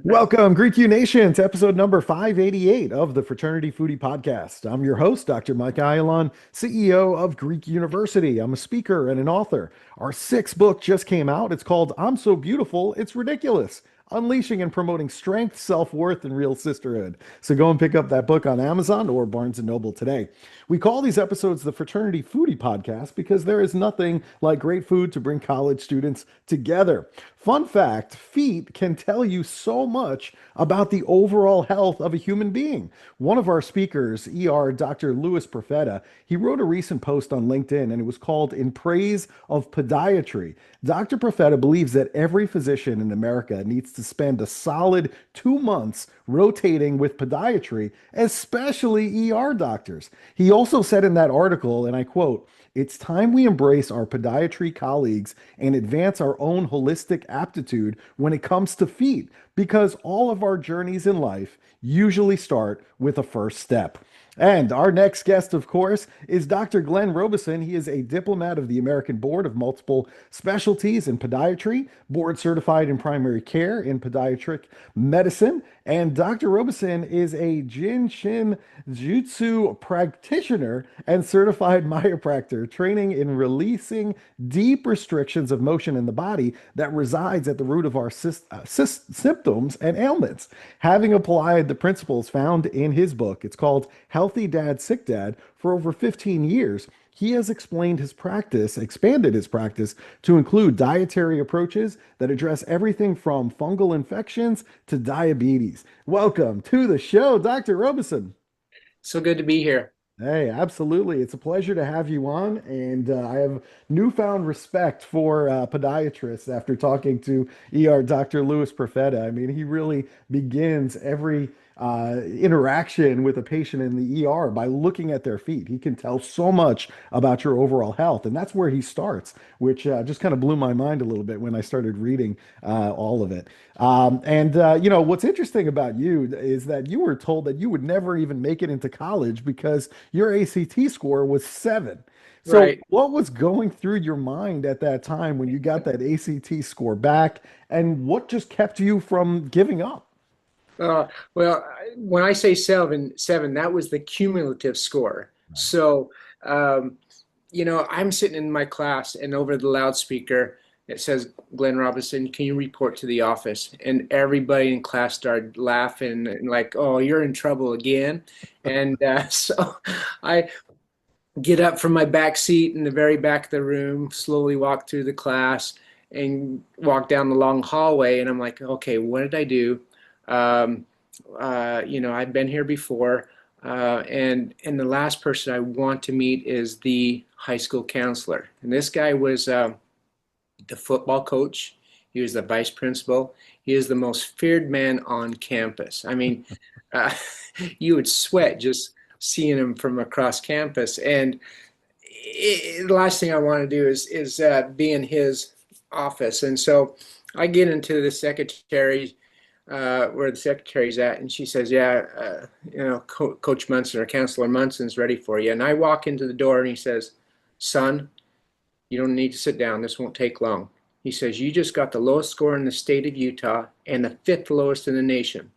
Welcome, Greek U Nation, to episode number 588 of the Fraternity Foodie Podcast. I'm your host, Dr. Mike Ayalon, CEO of Greek University. I'm a speaker and an author. Our sixth book just came out. It's called I'm So Beautiful, It's Ridiculous. Unleashing and promoting strength, self-worth, and real sisterhood. So go and pick up that book on Amazon or Barnes & Noble today. We call these episodes the Fraternity Foodie Podcast because there is nothing like great food to bring college students together. Fun fact, feet can tell you so much about the overall health of a human being. One of our speakers, Dr. Louis Profeta, he wrote a recent post on LinkedIn and it was called In Praise of Podiatry. Dr. Profeta believes that every physician in America needs to spend a solid 2 months rotating with podiatry, especially ER doctors. He also said in that article, and I quote, "It's time we embrace our podiatry colleagues and advance our own holistic aptitude when it comes to feet, because all of our journeys in life usually start with a first step." And our next guest, of course, is Dr. Glen Robison. He is a diplomat of the American Board of Multiple Specialties in Podiatry, board certified in primary care in Podiatric Medicine. And Dr. Robison is a Jin Shin Jyutsu practitioner and certified Myopractor, training in releasing deep restrictions of motion in the body that resides at the root of our symptoms and ailments. Having applied the principles found in his book, it's called Healthy Dad, Sick Dad, for over 15 years, he has expanded his practice to include dietary approaches that address everything from fungal infections to diabetes. Welcome to the show, Dr. Robison. So good to be here. Hey, absolutely. It's a pleasure to have you on. And I have newfound respect for podiatrists after talking to Dr. Louis Profeta. I mean, he really begins every interaction with a patient in the ER by looking at their feet. He can tell so much about your overall health. And that's where he starts, which just kind of blew my mind a little bit when I started reading all of it. What's interesting about you is that you were told that you would never even make it into college because your ACT score was 7. So Right. what was going through your mind at that time when you got that ACT score back, and what just kept you from giving up? Well, when I say seven, that was the cumulative score. So, I'm sitting in my class and over the loudspeaker, it says, "Glen Robison, can you report to the office?" And everybody in class started laughing and like, "Oh, you're in trouble again." And so I get up from my back seat in the very back of the room, slowly walk through the class and walk down the long hallway. And I'm like, okay, what did I do? I've been here before, and the last person I want to meet is the high school counselor. And this guy was the football coach. He was the vice principal. He is the most feared man on campus. I mean, you would sweat just seeing him from across campus. And the last thing I want to do is be in his office. And so I get into the secretary, where the secretary's at, and she says, "Yeah, Coach Munson or Counselor Munson's ready for you." And I walk into the door, and he says, "Son, you don't need to sit down. This won't take long." He says, "You just got the lowest score in the state of Utah and the 5th lowest in the nation.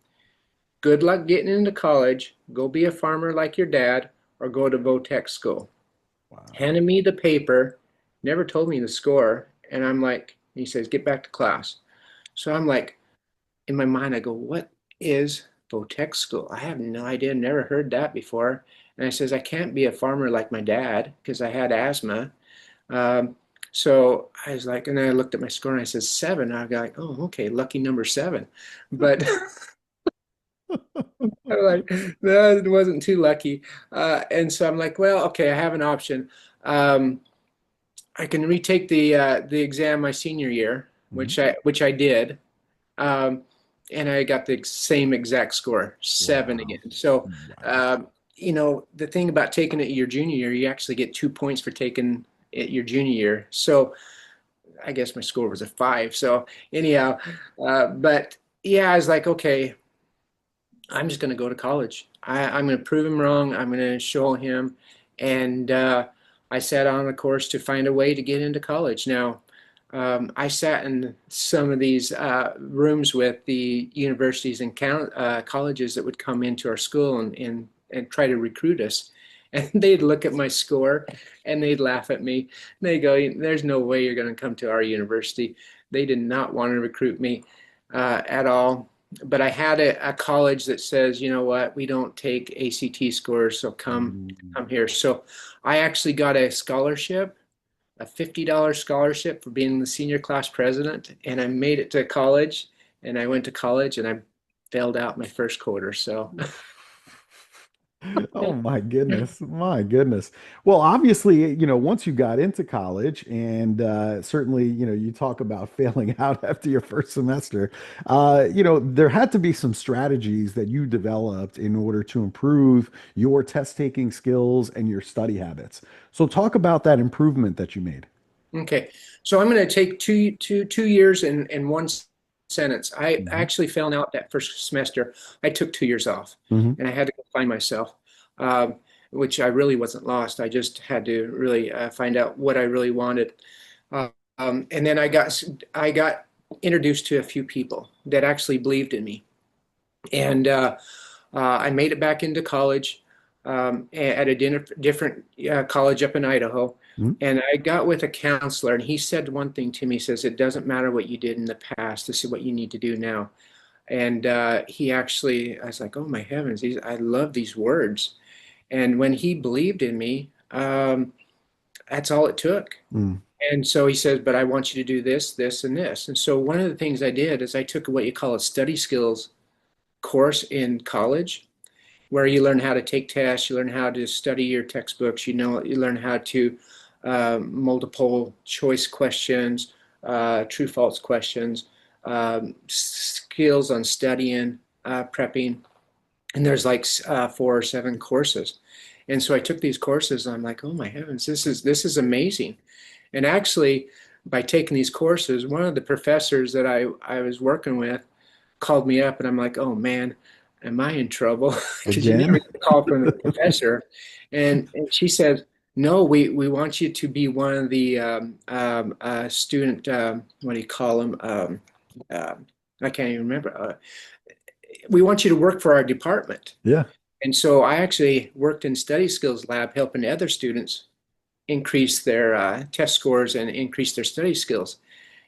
Good luck getting into college. Go be a farmer like your dad, or go to Votech school." Wow. Handed me the paper, never told me the score, and I'm like, he says, "Get back to class." So I'm like, in my mind, I go, what is Votech school? I have no idea, never heard that before. And I says, I can't be a farmer like my dad because I had asthma. So I was like, and then I looked at my score and I said 7. I got like, oh, okay, lucky number 7. But I'm like, no, it wasn't too lucky. And so I'm like, well, okay, I have an option. I can retake the exam my senior year, which I did. And I got the same exact score, 7 again. So, the thing about taking it your junior year, you actually get 2 points for taking it your junior year. So I guess my score was a 5. So anyhow, but yeah, I was like, okay, I'm just going to go to college. I'm going to prove him wrong. I'm going to show him. And I sat on a course to find a way to get into college. Now, I sat in some of these rooms with the universities and colleges that would come into our school and try to recruit us. And they'd look at my score and they'd laugh at me. They go, "There's no way you're going to come to our university." They did not want to recruit me at all. But I had a college that says, you know what, we don't take ACT scores, so come here. So I actually got a scholarship, a $50 scholarship for being the senior class president, and I made it to college. And I went to college and I failed out my first quarter. So Oh my goodness. My goodness. Well, obviously, once you got into college and certainly, you talk about failing out after your first semester, there had to be some strategies that you developed in order to improve your test taking skills and your study habits. So talk about that improvement that you made. okay, so I'm going to take 2 years in one sentence. I Hmm. actually found out that first semester. I took 2 years off, Hmm. and I had to go find myself, um, which I really wasn't lost. I just had to really find out what I really wanted, uh, and then I got introduced to a few people that actually believed in me, and I made it back into college at a different college up in Idaho. And I got with a counselor, and he said one thing to me. He says, "It doesn't matter what you did in the past. This is what you need to do now." And he actually, I was like, "Oh my heavens, I love these words." And when he believed in me, that's all it took. Hmm. And so he says, "But I want you to do this, this, and this." And so one of the things I did is I took what you call a study skills course in college where you learn how to take tests, you learn how to study your textbooks, you learn how to multiple choice questions, true false questions, skills on studying, prepping, and there's like 4 or 7 courses. And so I took these courses, and I'm like, oh my heavens, this is amazing. And actually, by taking these courses, one of the professors that I was working with called me up, and I'm like, oh man, am I in trouble? Because you never Again? get a call from the professor. And she said, no, we want you to be one of the student, what do you call them? I can't even remember. We want you to work for our department. Yeah. And so I actually worked in study skills lab helping other students increase their test scores and increase their study skills.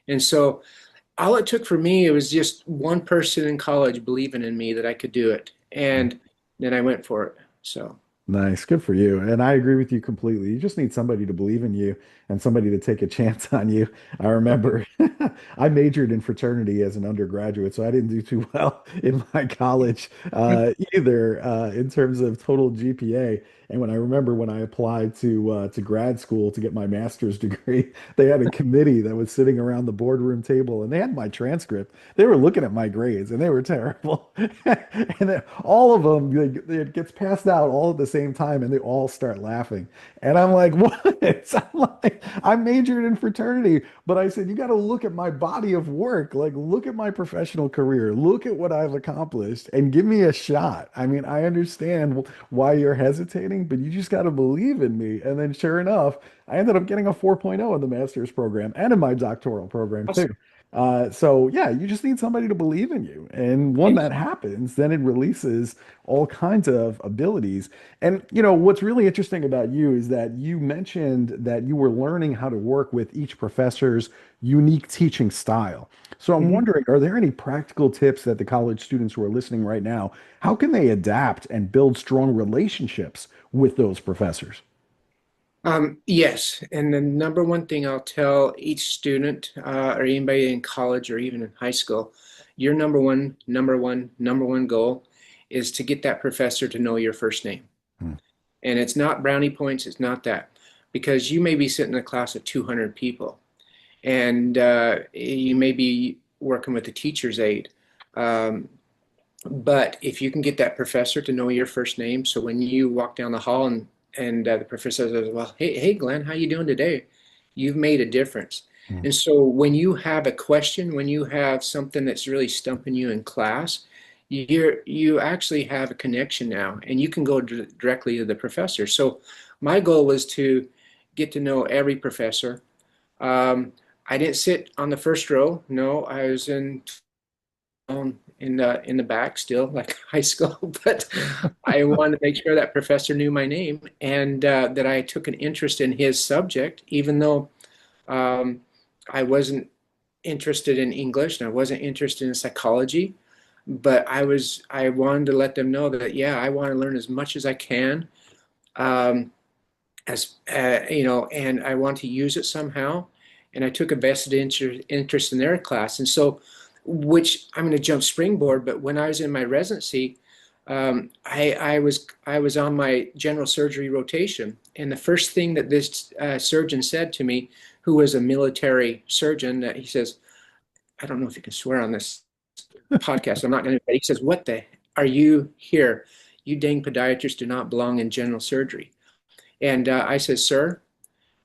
And so all it took for me, it was just one person in college believing in me that I could do it. And then I went for it. So, Nice. Good for you. And I agree with you completely. You just need somebody to believe in you and somebody to take a chance on you. I remember I majored in fraternity as an undergraduate, so I didn't do too well in my college either in terms of total GPA. And when I remember when I applied to grad school to get my master's degree, they had a committee that was sitting around the boardroom table and they had my transcript. They were looking at my grades and they were terrible. And then all of them, like, it gets passed out all at the same time and they all start laughing. And I'm like, what? I'm like, I majored in fraternity, but I said, you got to look at my body of work. Like, look at my professional career. Look at what I've accomplished and give me a shot. I mean, I understand why you're hesitating, but you just got to believe in me. And then sure enough, I ended up getting a 4.0 in the master's program and in my doctoral program too. awesome. So yeah, you just need somebody to believe in you. And when that happens, then it releases all kinds of abilities. And what's really interesting about you is that you mentioned that you were learning how to work with each professor's unique teaching style. So I'm Mhm. wondering, are there any practical tips that the college students who are listening right now, how can they adapt and build strong relationships with those professors? Yes, and the number one thing I'll tell each student or anybody in college or even in high school, your number one goal is to get that professor to know your first name. Hmm. And it's not brownie points, it's not that. Because you may be sitting in a class of 200 people and you may be working with a teacher's aide. Um, but if you can get that professor to know your first name, so when you walk down the hall and the professor says, "Well, hey, Glenn, how you doing today?" You've made a difference. Hmm. And so when you have a question, when you have something that's really stumping you in class, you actually have a connection now, and you can go directly to the professor. So my goal was to get to know every professor. I didn't sit on the first row. No, I was in the back still, like high school. But I wanted to make sure that professor knew my name, and that I took an interest in his subject, even though um, I wasn't interested in English and I wasn't interested in psychology. But I wanted to let them know that, yeah, I want to learn as much as I can, um, and I want to use it somehow. And I took a vested interest in their class. And so, which I'm going to jump springboard, but when I was in my residency, I was on my general surgery rotation. And the first thing that this surgeon said to me, who was a military surgeon, he says, I don't know if you can swear on this podcast. I'm not going to, but he says, what the are you here? You dang podiatrists do not belong in general surgery. And I said, sir,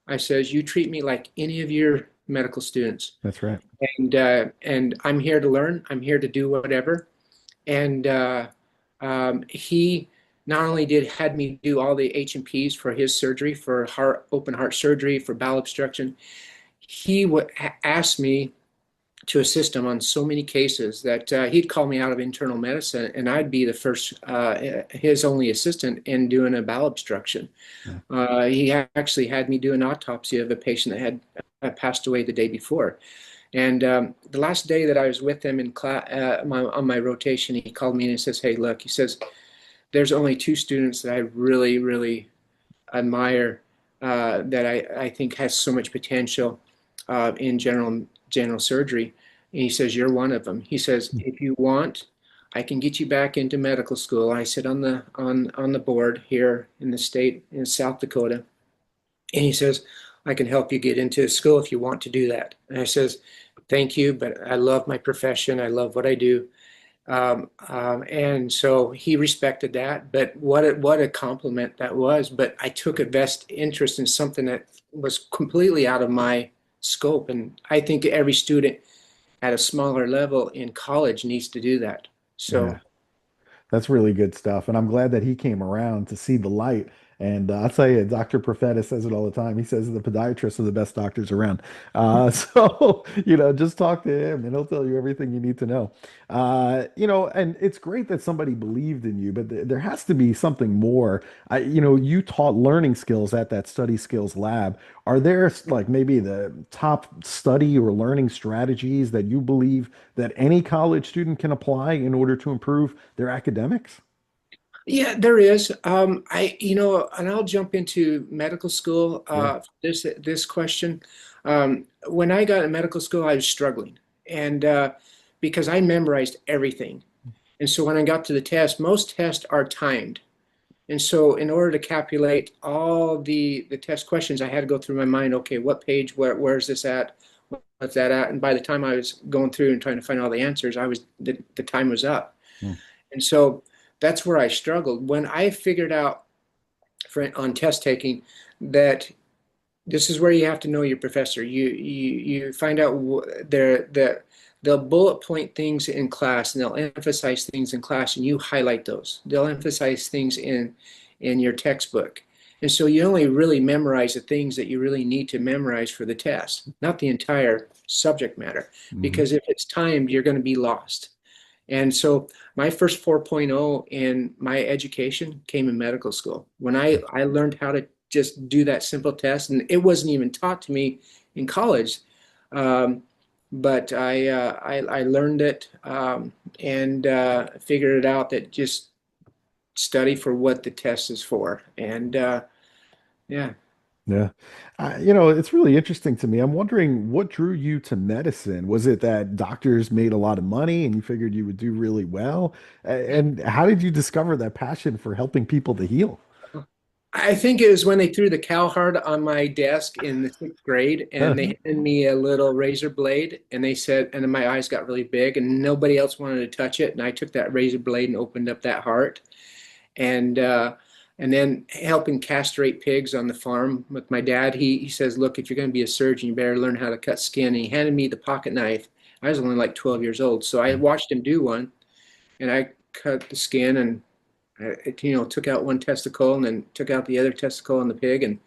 I says, you treat me like any of your medical students. That's right. And I'm here to learn. I'm here to do whatever. And he not only had me do all the H&Ps for his surgery, for open heart surgery, for bowel obstruction, he would ask me to assist him on so many cases that he'd call me out of internal medicine, and I'd be the first, his only assistant in doing a bowel obstruction. Yeah. He actually had me do an autopsy of a patient that had passed away the day before. And the last day that I was with him in class, on my rotation, he called me and he says, hey, look, he says, there's only two students that I really, really admire, that I think has so much potential in general surgery. And he says, you're one of them. He says, if you want, I can get you back into medical school. I sit on the board here in the state in South Dakota. And he says, I can help you get into school if you want to do that. And I says, thank you, but I love my profession. I love what I do. And so he respected that, but what a compliment that was. But I took a vested interest in something that was completely out of my scope. And I think every student at a smaller level in college needs to do that. So Yeah. That's really good stuff. And I'm glad that he came around to see the light. And I'll tell you, Dr. Profeta says it all the time. He says the podiatrists are the best doctors around. So, just talk to him and he'll tell you everything you need to know. And it's great that somebody believed in you, but there has to be something more. You taught learning skills at that study skills lab. Are there like maybe the top study or learning strategies that you believe that any college student can apply in order to improve their academics? yeah, there is. And I'll jump into medical school. Yeah. This question. When I got in medical school, I was struggling, and because I memorized everything, and so when I got to the test, most tests are timed, and so in order to calculate all the test questions, I had to go through my mind. Okay, what page? Where's this at? What's that at? And by the time I was going through and trying to find all the answers, the time was up, and so that's where I struggled. When I figured out on test taking that this is where you have to know your professor. You find out they'll bullet point things in class and they'll emphasize things in class and you highlight those. They'll emphasize things in your textbook. And so you only really memorize the things that you really need to memorize for the test, not the entire subject matter. Because if it's timed, you're going to be lost. And so my first 4.0 in my education came in medical school. When I learned how to just do that simple test, and it wasn't even taught to me in college, but I learned it and figured it out that just study for what the test is for. And yeah. Yeah. It's really interesting to me. I'm wondering what drew you to medicine. Was it that doctors made a lot of money and you figured you would do really well? And how did you discover that passion for helping people to heal? I think it was when they threw the cow hard on my desk in the sixth grade Huh. and they handed me a little razor blade and they said, and then my eyes got really big and nobody else wanted to touch it. And I took that razor blade and opened up that heart. And then helping castrate pigs on the farm with my dad. He says, look, if you're going to be a surgeon, you better learn how to cut skin. And he handed me the pocket knife. I was only like 12 years old. So I watched him do one. and I cut the skin and took out one testicle and then took out the other testicle in the pig, and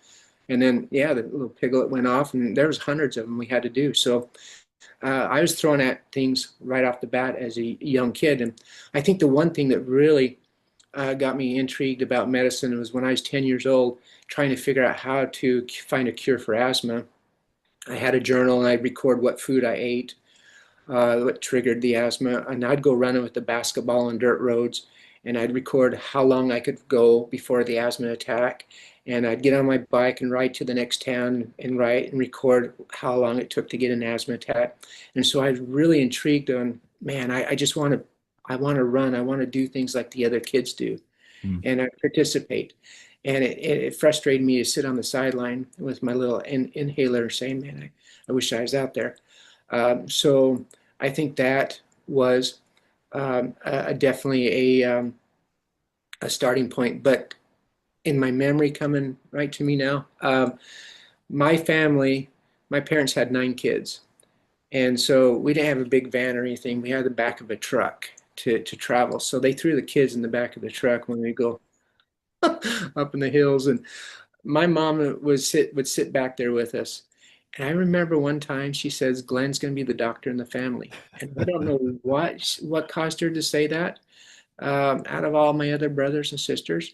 then yeah, the little piglet went off, and there was hundreds of them we had to do. So I was thrown at things right off the bat as a young kid, and I think the one thing that really got me intrigued about medicine was when I was 10 years old, trying to figure out how to find a cure for asthma. I had a journal and I'd record what food I ate, what triggered the asthma, and I'd go running with the basketball on dirt roads, and I'd record how long I could go before the asthma attack, and I'd get on my bike and ride to the next town and write and record how long it took to get an asthma attack. And so I was really intrigued on, man, I just want to, I want to run, I want to do things like the other kids do, Mm. and I participate. And it frustrated me to sit on the sideline with my little inhaler saying, man, I wish I was out there. So I think that was definitely a starting point. But in my memory coming right to me now, my family, my parents had 9 kids. And so we didn't have a big van or anything. We had the back of a truck to travel. So they threw the kids in the back of the truck when we go up in the hills. And my mom would sit back there with us. And I remember one time she says, Glen's going to be the doctor in the family. And I don't know what caused her to say that out of all my other brothers and sisters.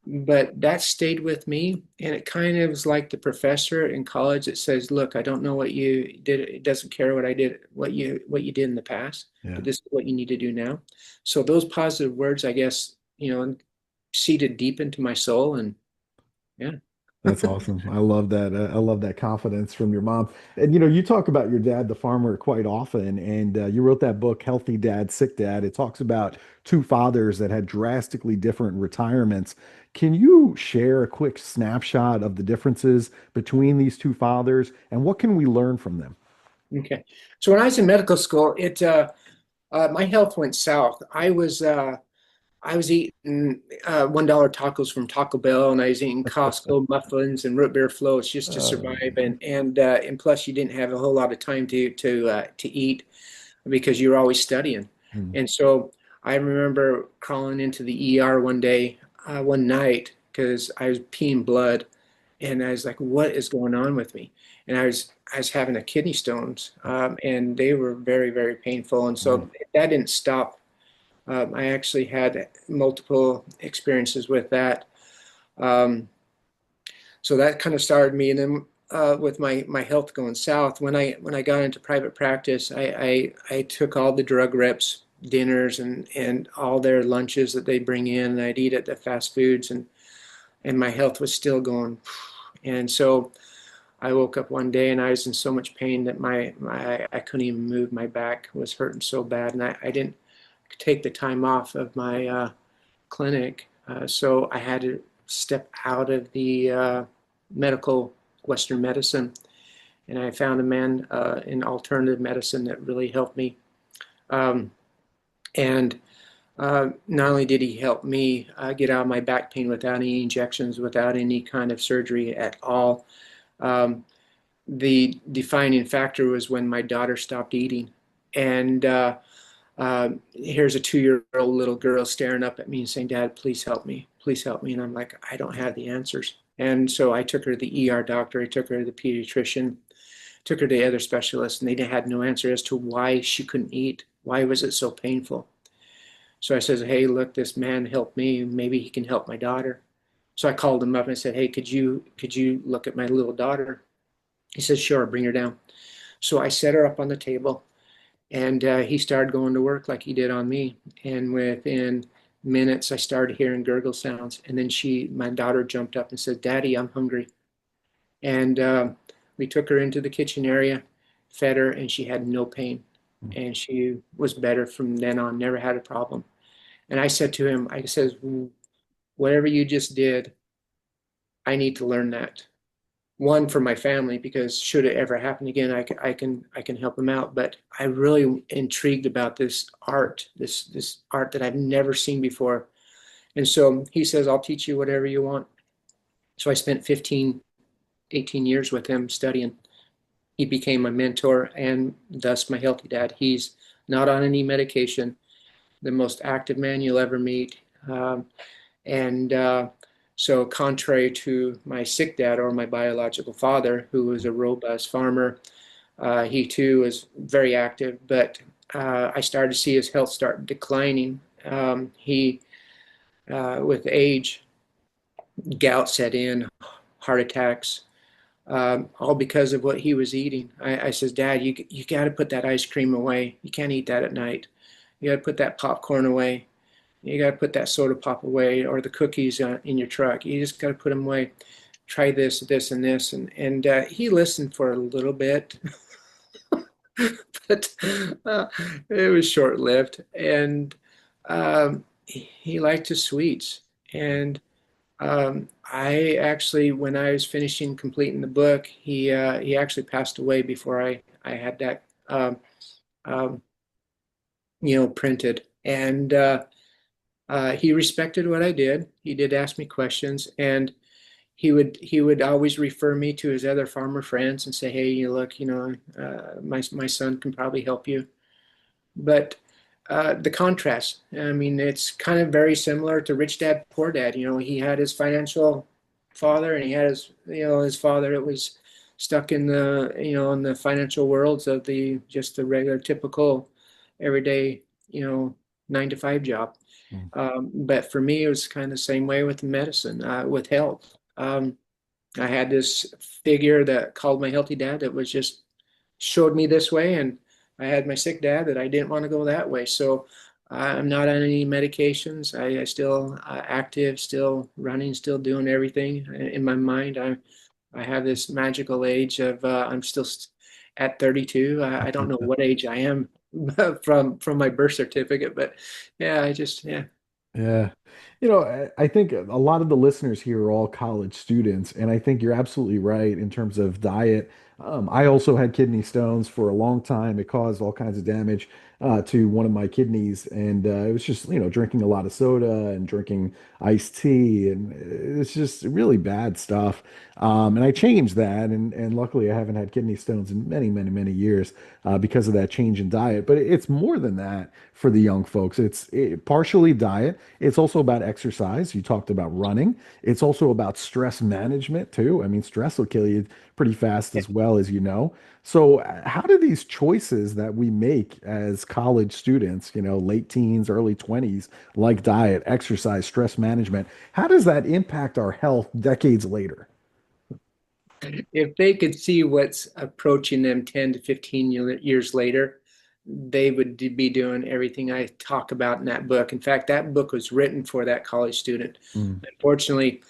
But that stayed with me. And it kind of was like the professor in college that says, look, I don't know what you did. It doesn't care what I did, what you did in the past, Yeah. but this is what you need to do now. So those positive words, I guess, seeded deep into my soul. And yeah. That's awesome. I love that. I love that confidence from your mom. And you talk about your dad, the farmer, quite often. And you wrote that book, Healthy Dad, Sick Dad. It talks about two fathers that had drastically different retirements. Can you share a quick snapshot of the differences between these two fathers and what can we learn from them? Okay. So when I was in medical school, my health went south. I was eating $1 tacos from Taco Bell, and I was eating Costco muffins and root beer floats just to survive. And plus, you didn't have a whole lot of time to eat because you were always studying. Mm. And so I remember crawling into the ER one night, because I was peeing blood, and I was like, "What is going on with me?" And I was having a kidney stones, and they were very, very painful. And Mm. so that didn't stop. I actually had multiple experiences with that. Um, so that kind of started me. And then with my health going south, when I got into private practice, I took all the drug reps dinners and all their lunches that they bring in, and I'd eat at the fast foods, and my health was still going. And so I woke up one day and I was in so much pain that I couldn't even move. My back was hurting so bad, and I didn't take the time off of my clinic. So I had to step out of the medical Western medicine, and I found a man in alternative medicine that really helped me. Um, and not only did he help me get out of my back pain without any injections, without any kind of surgery at all, um, the defining factor was when my daughter stopped eating. And here's a 2-year-old little girl staring up at me and saying, Dad, please help me. Please help me. And I'm like, I don't have the answers. And so I took her to the ER doctor. I took her to the pediatrician, took her to the other specialists, and they had no answer as to why she couldn't eat. Why was it so painful? So I says, hey, look, this man helped me. Maybe he can help my daughter. So I called him up and I said, hey, could you look at my little daughter? He said, sure, bring her down. So I set her up on the table, and he started going to work like he did on me. And within minutes, I started hearing gurgle sounds. And then my daughter jumped up and said, Daddy, I'm hungry. And we took her into the kitchen area, fed her, and she had no pain. And she was better from then on, never had a problem. And I said to him, I says, whatever you just did, I need to learn that. One, for my family, because should it ever happen again, I can help them out. But I really intrigued about this art, this art that I've never seen before. And so he says, I'll teach you whatever you want. So I spent 15, 18 years with him studying. He became my mentor and thus my healthy dad. He's not on any medication. the most active man you'll ever meet. And so contrary to my sick dad or my biological father, who was a robust farmer, he too was very active, but I started to see his health start declining. He, with age, gout set in, heart attacks, all because of what he was eating. I says, Dad, you got to put that ice cream away. You can't eat that at night. You got to put that popcorn away. You got to put that soda pop away, or the cookies in your truck. You just got to put them away. Try this, this, and this. And he listened for a little bit, but it was short lived. And he liked his sweets. And I actually, when I was finishing completing the book, he actually passed away before I had that um, printed. And he respected what I did. He did ask me questions, and he would always refer me to his other farmer friends and say, "Hey, you look, my son can probably help you." But the contrast, I mean, it's kind of very similar to Rich Dad Poor Dad. He had his financial father, and he had his father that was stuck in the financial worlds of just the regular, typical, everyday, 9 to 5 job. Mm. But for me, it was kind of the same way with medicine, with health. I had this figure that called my healthy dad that was just showed me this way, and I had my sick dad that I didn't want to go that way. So I'm not on any medications. I still active, still running, still doing everything. In my mind, I have this magical age of I'm still at 32. I don't know what age I am from my birth certificate, but yeah, yeah. Yeah. I think a lot of the listeners here are all college students, and I think you're absolutely right in terms of diet. I also had kidney stones for a long time. It caused all kinds of damage to one of my kidneys, and it was just, drinking a lot of soda and drinking iced tea, and it's just really bad stuff. And I changed that, and luckily I haven't had kidney stones in many, many, many years because of that change in diet. But it's more than that for the young folks. It's partially diet. It's also about exercise. You talked about running. It's also about stress management too. I mean, stress will kill you pretty fast as well, as you know. So, how do these choices that we make as college students, late teens, early 20s, like diet, exercise, stress management, how does that impact our health decades later? If they could see what's approaching them 10 to 15 years later, they would be doing everything I talk about in that book. In fact, that book was written for that college student. Mm, Unfortunately,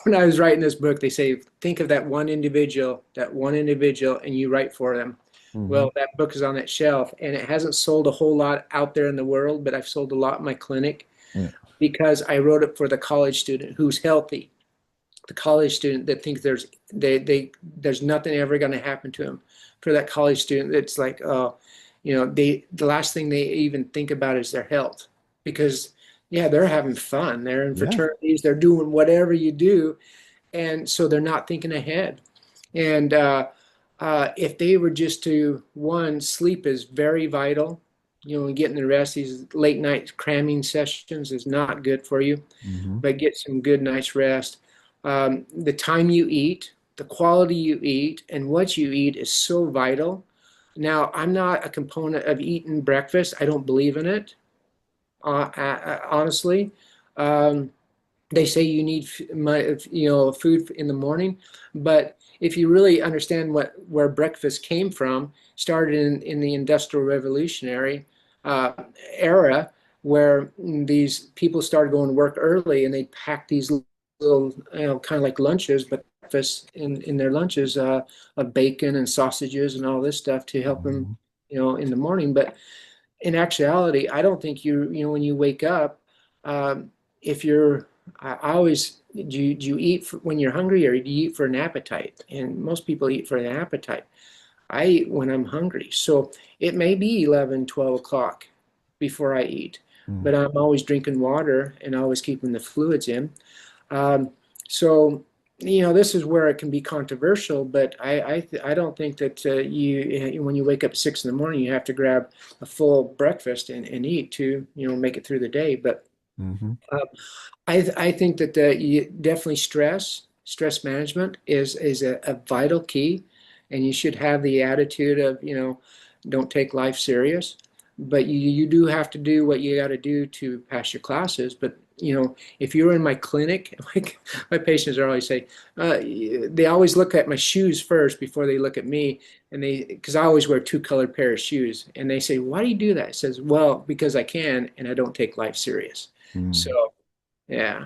when I was writing this book, they say, think of that one individual, and you write for them. mhm. Well, that book is on that shelf, and it hasn't sold a whole lot out there in the world, but I've sold a lot in my clinic Yeah. because I wrote it for the college student who's healthy, the college student that thinks there's nothing ever going to happen to him. For that college student, it's like, oh, the last thing they even think about is their health, because yeah, they're having fun, they're in Yeah. fraternities, they're doing whatever you do, and so they're not thinking ahead. And if they were just to, one, sleep is very vital. Getting the rest, these late night cramming sessions is not good for you, Hmm. but get some good night's rest. The time you eat, the quality you eat, and what you eat is so vital. Now, I'm not a component of eating breakfast. I don't believe in it, honestly. Um, they say you need food in the morning, but if you really understand where breakfast came from, started in the Industrial Revolutionary uh, era, where these people started going to work early, and they packed these little, kind of like lunches, but breakfast in their lunches, of bacon and sausages and all this stuff to help them, Hmm. in the morning. But in actuality, I don't think when you wake up, if you're, I always, do you eat when you're hungry, or do you eat for an appetite? And most people eat for an appetite. I eat when I'm hungry. So it may be 11, 12 o'clock before I eat, but I'm always drinking water and always keeping the fluids in. Um, so this is where it can be controversial, but I don't think that when you wake up at 6 in the morning, you have to grab a full breakfast and eat to, make it through the day. But Hmm. uh, I think that definitely stress management is a vital key, and you should have the attitude of, don't take life serious, but you do have to do what you got to do to pass your classes. But if you're in my clinic, like my patients are always say, they always look at my shoes first before they look at me, and because I always wear two colored pair of shoes, and they say, "Why do you do that?" It says, "Well, because I can, and I don't take life serious." So yeah.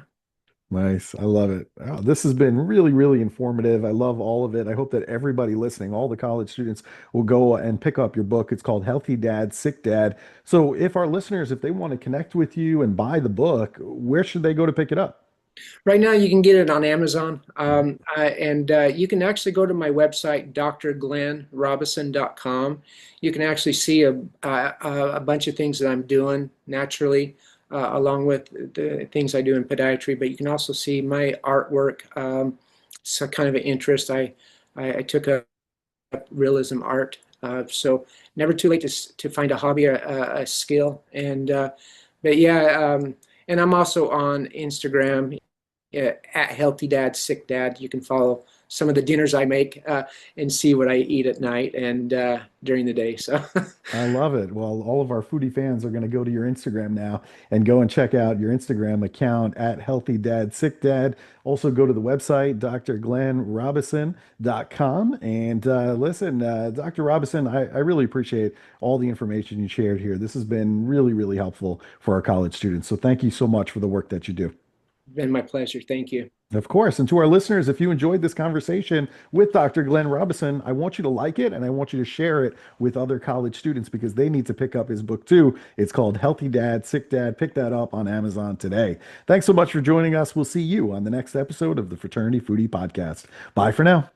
Nice. I love it. Wow, this has been really, really informative. I love all of it. I hope that everybody listening, all the college students, will go and pick up your book. It's called Healthy Dad, Sick Dad. So, if our listeners, if they want to connect with you and buy the book, where should they go to pick it up? Right now, you can get it on Amazon, and you can actually go to my website, drglenrobison.com. You can actually see a bunch of things that I'm doing naturally, along with the things I do in podiatry. But you can also see my artwork. It's a kind of an interest. I took up realism art, so never too late to find a hobby or a skill. But yeah, and I'm also on Instagram, at Healthy Dad, Sick Dad. You can follow some of the dinners I make, and see what I eat at night and during the day. So I love it. Well, all of our foodie fans are going to go to your Instagram now and go and check out your Instagram account at Healthy Dad Sick Dad. Also, go to the website, drglenrobison.com. And listen, Dr. Robison, I really appreciate all the information you shared here. This has been really, really helpful for our college students. So, thank you so much for the work that you do. been my pleasure. Thank you. Of course. And to our listeners, if you enjoyed this conversation with Dr. Glen Robison, I want you to like it and I want you to share it with other college students because they need to pick up his book too. It's called Healthy Dad, Sick Dad. Pick that up on Amazon today. Thanks so much for joining us. We'll see you on the next episode of the Fraternity Foodie Podcast. Bye for now.